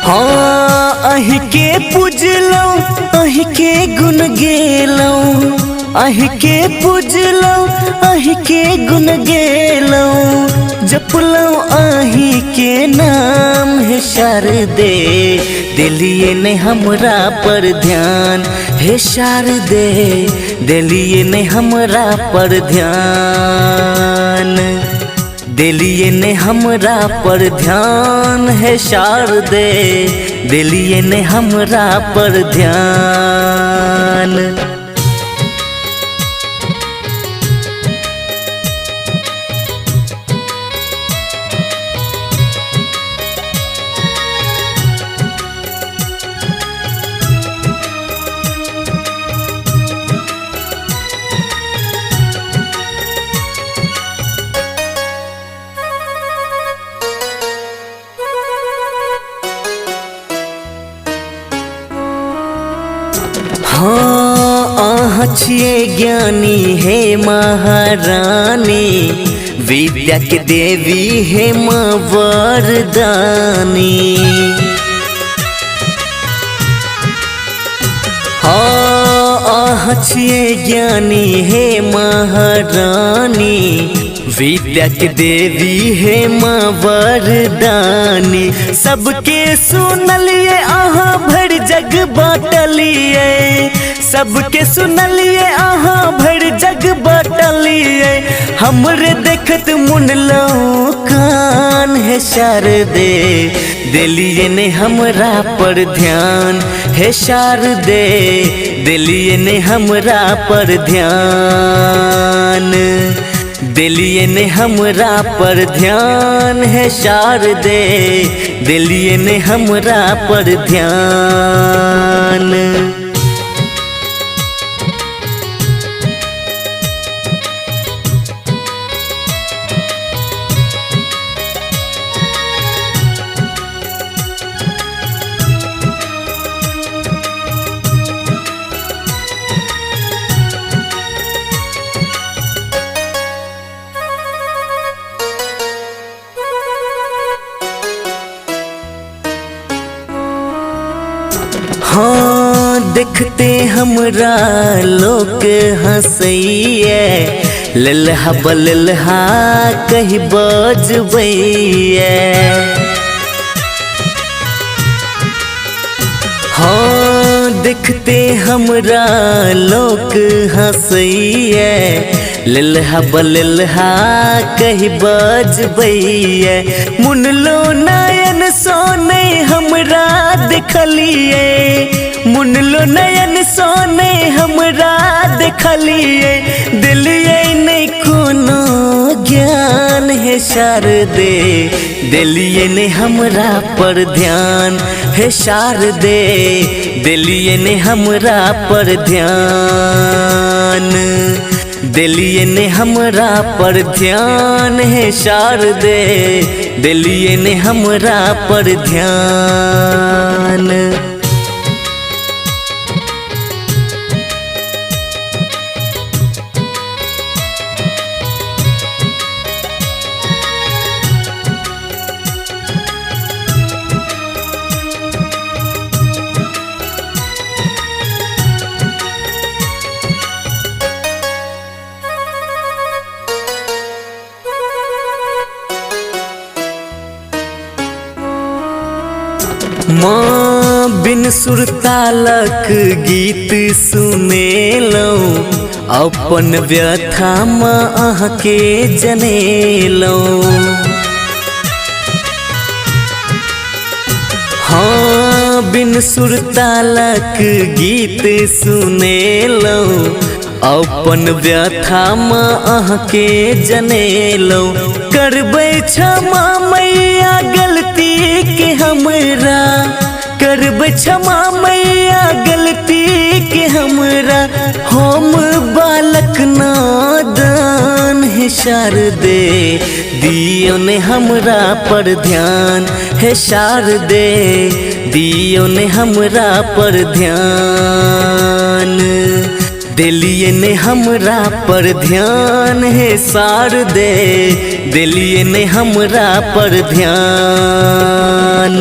हाँ अहि के पूजलौ अहि के गुण गेलौ, अहि के पूजलौ अहि के गुण गेलौ, जपलौ अहि के नाम है शारदे, दिलिए ने हमरा पर ध्यान हे शारदे, दिलिए ने हमरा पर ध्यान, दिलिए ने हमरा पर ध्यान है शारदे, दिलिए ने हमरा पर ध्यान। हाँ अहाँ छिए ज्ञानी हे महारानी, विद्या के देवी हे माँ वरदानी। हाँ अहाँ छिए ज्ञानी हे महारानी, विद्या के देवी हे माँ वरदानी। सबके सुनलिए अहाँ भर जग बाटलिए, सबके सुनलिए अहाँ भर जग बाटलिए, हमरे देखत मुनलौ कान है शारदे, दिलिए ने हमरा पर ध्यान है शारदे, दिलिए ने हमरा पर ध्यान, दिलिए ने हमरा पर ध्यान है शारदे, दिलिए ने हमरा पर ध्यान। हाँ देखते हमरा लोग हंसैये, लल्हा बल्हा कहीं बजबैये। हाँ देखते हमरा लोग हंसैये, लल्हा बल्हा कहीं बजबैये। मुनलो नयन सोने हमरा देखलिए, मुनलो नयन सोने हमरा देखलिए, दिलिए नहीं कोनो ज्ञान है शारदे, दिलिए ने हमरा पर ध्यान है शारदे, दिलिए ने हमरा पर ध्यान, दिलिए ने हमरा पर ध्यान है शारदे, दिलिए ने हमरा पर ध्यान। माँ बिन सुर तालक गीत सुनेलौ, अपन व्यथा माँ अहाँ के जनेलौ। हाँ बिन सुर तालक गीत सुनेलौ, अपन व्यथा माँ अहाँ के जनेलौ। करबै क्षमा मैया गलती के हमरा, करबै क्षमा मैया गलती के हमरा, हम बालक नादान है शारदे, दियो ने हमरा पर ध्यान है शारदे, दियो ने हमरा पर ध्यान, दिलिए ने हमरा पर ध्यान है शारदे, दिलिए ने हमरा पर ध्यान।